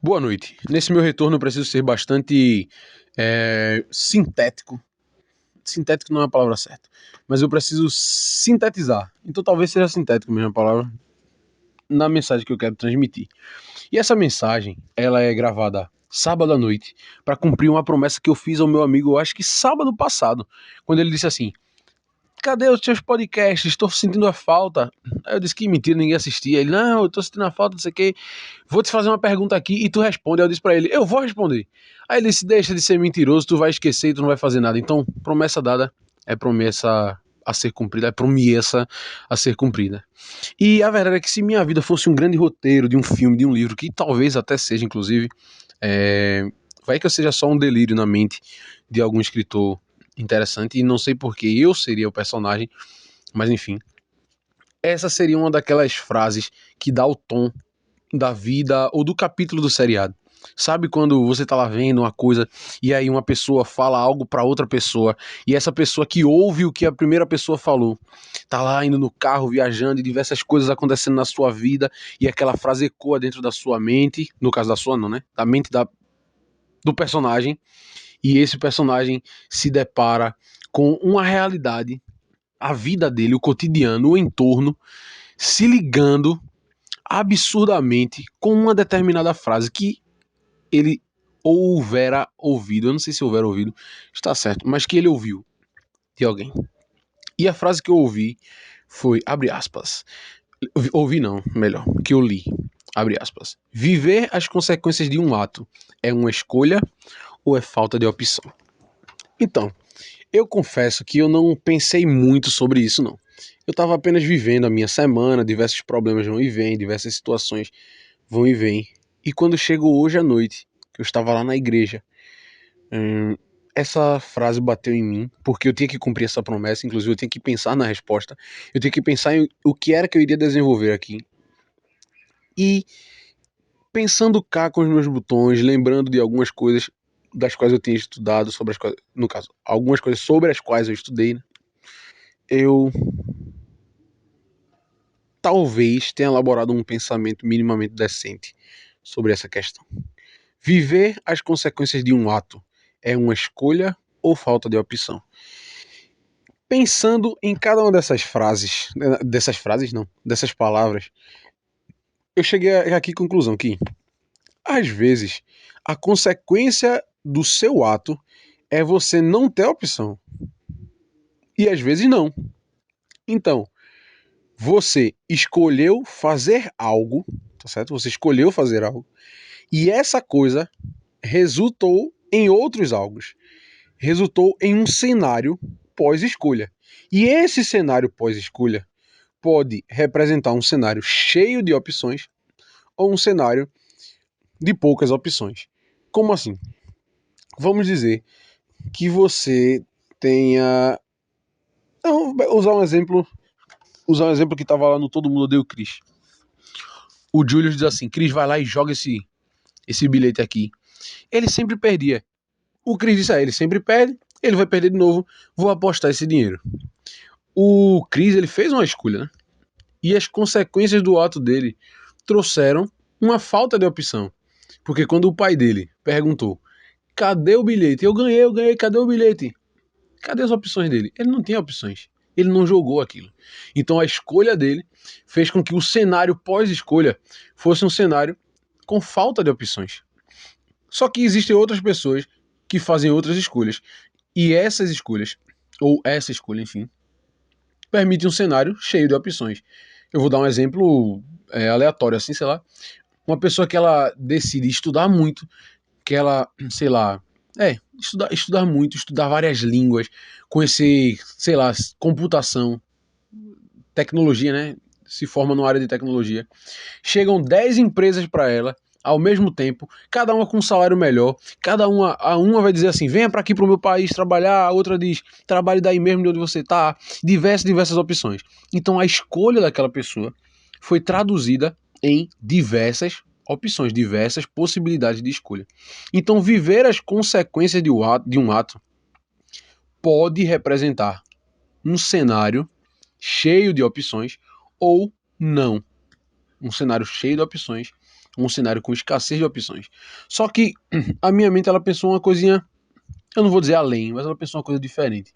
Boa noite. Nesse meu retorno eu preciso ser bastante sintético. Sintético não é a palavra certa, mas eu preciso sintetizar. Então talvez seja sintético mesmo a palavra na mensagem que eu quero transmitir. E essa mensagem, ela é gravada sábado à noite para cumprir uma promessa que eu fiz ao meu amigo, eu acho que sábado passado, quando ele disse assim: cadê os seus podcasts? Estou sentindo a falta. Aí eu disse que mentira, ninguém assistia. Ele, não, eu tô sentindo a falta, não sei o quê. Vou te fazer uma pergunta aqui e tu responde. Aí eu disse pra ele, eu vou responder. Aí ele disse, deixa de ser mentiroso, tu vai esquecer e tu não vai fazer nada. Então, promessa dada é promessa a ser cumprida, é promessa a ser cumprida. E a verdade é que se minha vida fosse um grande roteiro de um filme, de um livro, que talvez até seja, inclusive, vai que eu seja só um delírio na mente de algum escritor interessante, e não sei porque eu seria o personagem, mas enfim. Essa seria uma daquelas frases que dá o tom da vida ou do capítulo do seriado. Sabe quando você tá lá vendo uma coisa e aí uma pessoa fala algo pra outra pessoa e essa pessoa que ouve o que a primeira pessoa falou tá lá indo no carro, viajando e diversas coisas acontecendo na sua vida e aquela frase ecoa dentro da sua mente, no caso da sua não, né? Da mente do personagem, e esse personagem se depara com uma realidade, a vida dele, o cotidiano, o entorno, se ligando absurdamente com uma determinada frase que ele houvera ouvido, eu não sei se houvera ouvido, está certo, mas que ele ouviu de alguém. E a frase que eu ouvi foi, abre aspas, ouvi não, melhor, que eu li, abre aspas, viver as consequências de um ato é uma escolha ou é falta de opção? Então, eu confesso que eu não pensei muito sobre isso, não. Eu estava apenas vivendo a minha semana, diversos problemas vão e vêm, diversas situações vão e vêm. E quando chegou hoje à noite, que eu estava lá na igreja, essa frase bateu em mim, porque eu tinha que cumprir essa promessa, inclusive eu tinha que pensar na resposta, eu tinha que pensar em o que era que eu iria desenvolver aqui. E pensando cá com os meus botões, lembrando de algumas coisas das quais eu tinha estudado, sobre as quais, no caso, algumas coisas sobre as quais eu estudei, né? Eu talvez tenha elaborado um pensamento minimamente decente sobre essa questão. Viver as consequências de um ato é uma escolha ou falta de opção? Pensando em cada uma dessas palavras, eu cheguei aqui à conclusão que, às vezes, a consequência do seu ato é você não ter opção. E às vezes não. Então, você escolheu fazer algo, tá certo? Você escolheu fazer algo, e essa coisa resultou em outros algo. Resultou em um cenário pós-escolha. E esse cenário pós-escolha pode representar um cenário cheio de opções ou um cenário de poucas opções. Como assim? Vamos dizer que você tenha. Não, usar um exemplo que estava lá no Todo Mundo Odeia o Chris. O Julius diz assim: Chris, vai lá e joga esse bilhete aqui. Ele sempre perdia. O Chris disse: ele sempre perde, ele vai perder de novo, vou apostar esse dinheiro. O Chris, ele fez uma escolha, né? E as consequências do ato dele trouxeram uma falta de opção. Porque quando o pai dele perguntou: cadê o bilhete? Eu ganhei, cadê o bilhete? Cadê as opções dele? Ele não tinha opções. Ele não jogou aquilo. Então a escolha dele fez com que o cenário pós-escolha fosse um cenário com falta de opções. Só que existem outras pessoas que fazem outras escolhas. E essas escolhas, ou essa escolha, enfim, permite um cenário cheio de opções. Eu vou dar um exemplo aleatório, assim, sei lá. Uma pessoa que ela decide estudar muito, que ela, sei lá, estudar muito, estudar várias línguas, conhecer, sei lá, computação, tecnologia, né? Se forma numa área de tecnologia. Chegam 10 empresas para ela ao mesmo tempo, cada uma com um salário melhor, a uma vai dizer assim, venha para aqui pro meu país trabalhar, a outra diz, trabalhe daí mesmo de onde você tá, diversas opções. Então a escolha daquela pessoa foi traduzida em diversas opções, diversas possibilidades de escolha. Então viver as consequências de um ato pode representar um cenário cheio de opções ou não. Um cenário cheio de opções um cenário com escassez de opções. Só que a minha mente, ela pensou uma coisinha, eu não vou dizer além, mas ela pensou uma coisa diferente.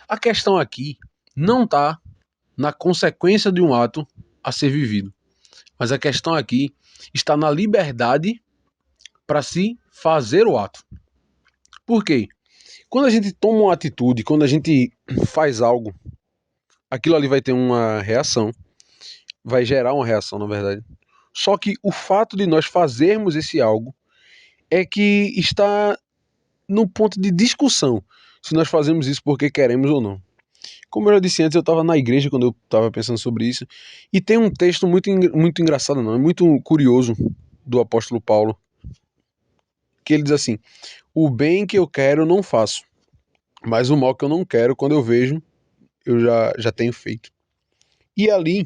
A questão aqui não está na consequência de um ato a ser vivido, mas a questão aqui está na liberdade para se fazer o ato. Por quê? Quando a gente toma uma atitude, quando a gente faz algo, aquilo ali vai ter uma reação, vai gerar uma reação, na verdade. Só que o fato de nós fazermos esse algo é que está no ponto de discussão se nós fazemos isso porque queremos ou não. Como eu já disse antes, eu estava na igreja quando eu estava pensando sobre isso, e tem um texto muito engraçado, não, é muito curioso, do apóstolo Paulo, que ele diz assim: o bem que eu quero eu não faço, mas o mal que eu não quero, quando eu vejo, eu já tenho feito. E ali,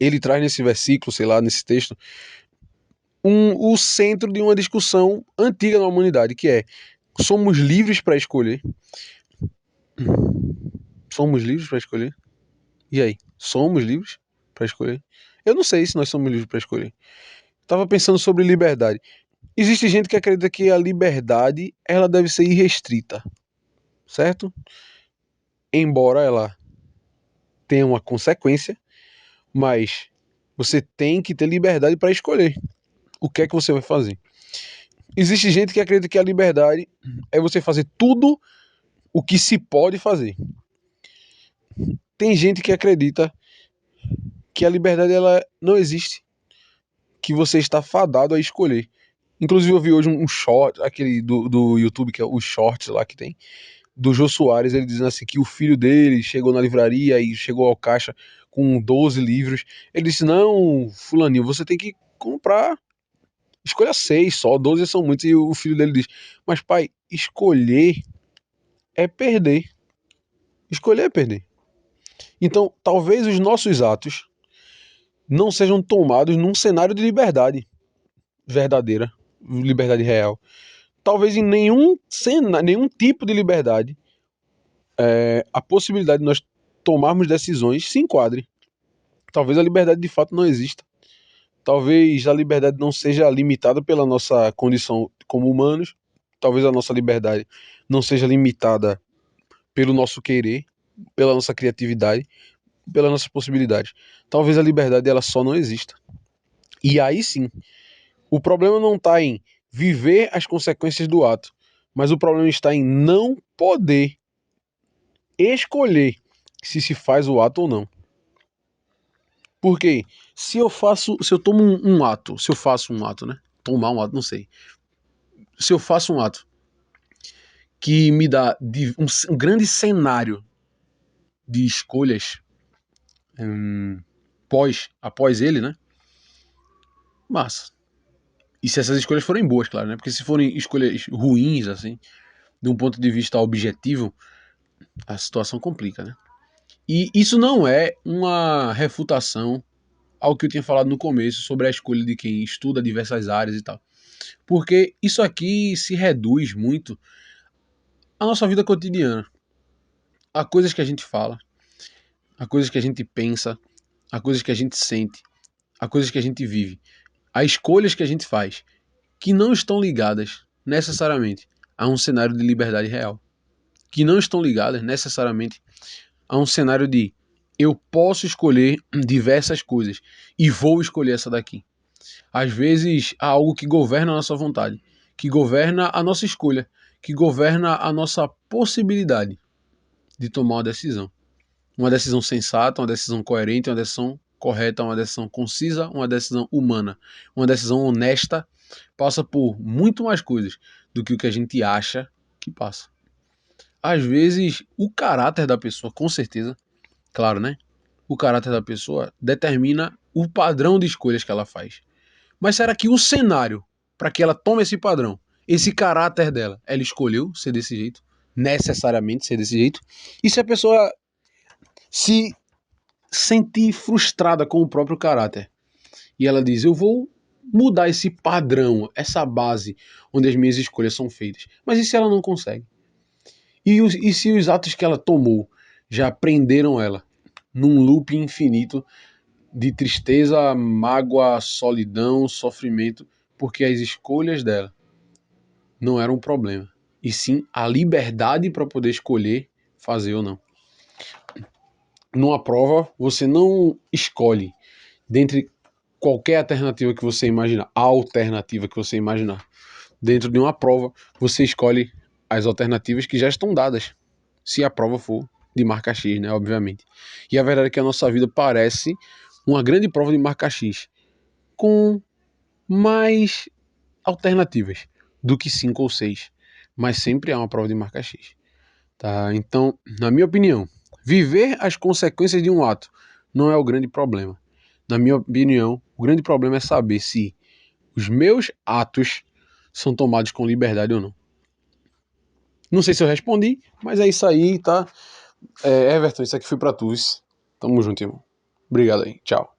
ele traz nesse versículo, sei lá, nesse texto, o centro de uma discussão antiga na humanidade, que é: somos livres para escolher? Somos livres para escolher? E aí? Somos livres para escolher? Eu não sei se nós somos livres para escolher. Tava pensando sobre liberdade. Existe gente que acredita que a liberdade ela deve ser irrestrita, certo? Embora ela tenha uma consequência, mas você tem que ter liberdade para escolher o que é que você vai fazer. Existe gente que acredita que a liberdade é você fazer tudo o que se pode fazer. Tem gente que acredita que a liberdade ela não existe, que você está fadado a escolher. Inclusive eu vi hoje um short, aquele do YouTube, que é os shorts lá que tem, do Jô Soares, ele dizendo assim que o filho dele chegou na livraria e chegou ao caixa com 12 livros. Ele disse: não, fulaninho, você tem que comprar, escolha 6 só, 12 são muitos. E o filho dele diz: mas pai, escolher é perder. Escolher é perder. Então, talvez os nossos atos não sejam tomados num cenário de liberdade verdadeira, liberdade real. Talvez em nenhum tipo de liberdade a possibilidade de nós tomarmos decisões se enquadre. Talvez a liberdade de fato não exista. Talvez a liberdade não seja limitada pela nossa condição como humanos. Talvez a nossa liberdade não seja limitada pelo nosso querer, pela nossa criatividade, pelas nossas possibilidades. Talvez a liberdade ela só não exista. E aí sim, o problema não está em viver as consequências do ato, mas o problema está em não poder escolher se faz o ato ou não. Porque se eu tomo um ato, se eu faço um ato, né? Tomar um ato, não sei. Se eu faço um ato que me dá um grande cenário de escolhas após ele, né? Massa. E se essas escolhas forem boas, claro, né? Porque se forem escolhas ruins, assim, de um ponto de vista objetivo, a situação complica, né? E isso não é uma refutação ao que eu tinha falado no começo sobre a escolha de quem estuda diversas áreas e tal. Porque isso aqui se reduz muito à nossa vida cotidiana, a coisas que a gente fala, a coisas que a gente pensa, a coisas que a gente sente, a coisas que a gente vive, a escolhas que a gente faz, que não estão ligadas necessariamente a um cenário de liberdade real, que não estão ligadas necessariamente a um cenário de eu posso escolher diversas coisas e vou escolher essa daqui. Às vezes há algo que governa a nossa vontade, que governa a nossa escolha, que governa a nossa possibilidade de tomar uma decisão. Uma decisão sensata, uma decisão coerente, uma decisão correta, uma decisão concisa, uma decisão humana, uma decisão honesta, passa por muito mais coisas do que o que a gente acha que passa. Às vezes, o caráter da pessoa, com certeza, claro, né? O caráter da pessoa determina o padrão de escolhas que ela faz. Mas será que o cenário para que ela tome esse padrão, esse caráter dela, ela escolheu ser desse jeito? Necessariamente ser desse jeito? E se a pessoa se sentir frustrada com o próprio caráter e ela diz: eu vou mudar esse padrão, essa base onde as minhas escolhas são feitas. Mas e se ela não consegue? E se os atos que ela tomou já prenderam ela num loop infinito de tristeza, mágoa, solidão, sofrimento, porque as escolhas dela não eram um problema, e sim a liberdade para poder escolher fazer ou não. Numa prova, você não escolhe dentre qualquer alternativa que você imaginar, a alternativa que você imaginar. Dentro de uma prova, você escolhe as alternativas que já estão dadas, se a prova for de marca X, né, obviamente. E a verdade é que a nossa vida parece uma grande prova de marca X, com mais alternativas do que 5 ou 6, mas sempre há uma prova de marca X. Tá? Então, na minha opinião, viver as consequências de um ato não é o grande problema. Na minha opinião, o grande problema é saber se os meus atos são tomados com liberdade ou não. Não sei se eu respondi, mas é isso aí, tá? Everton, isso aqui foi pra tu. Tamo junto, irmão. Obrigado aí. Tchau.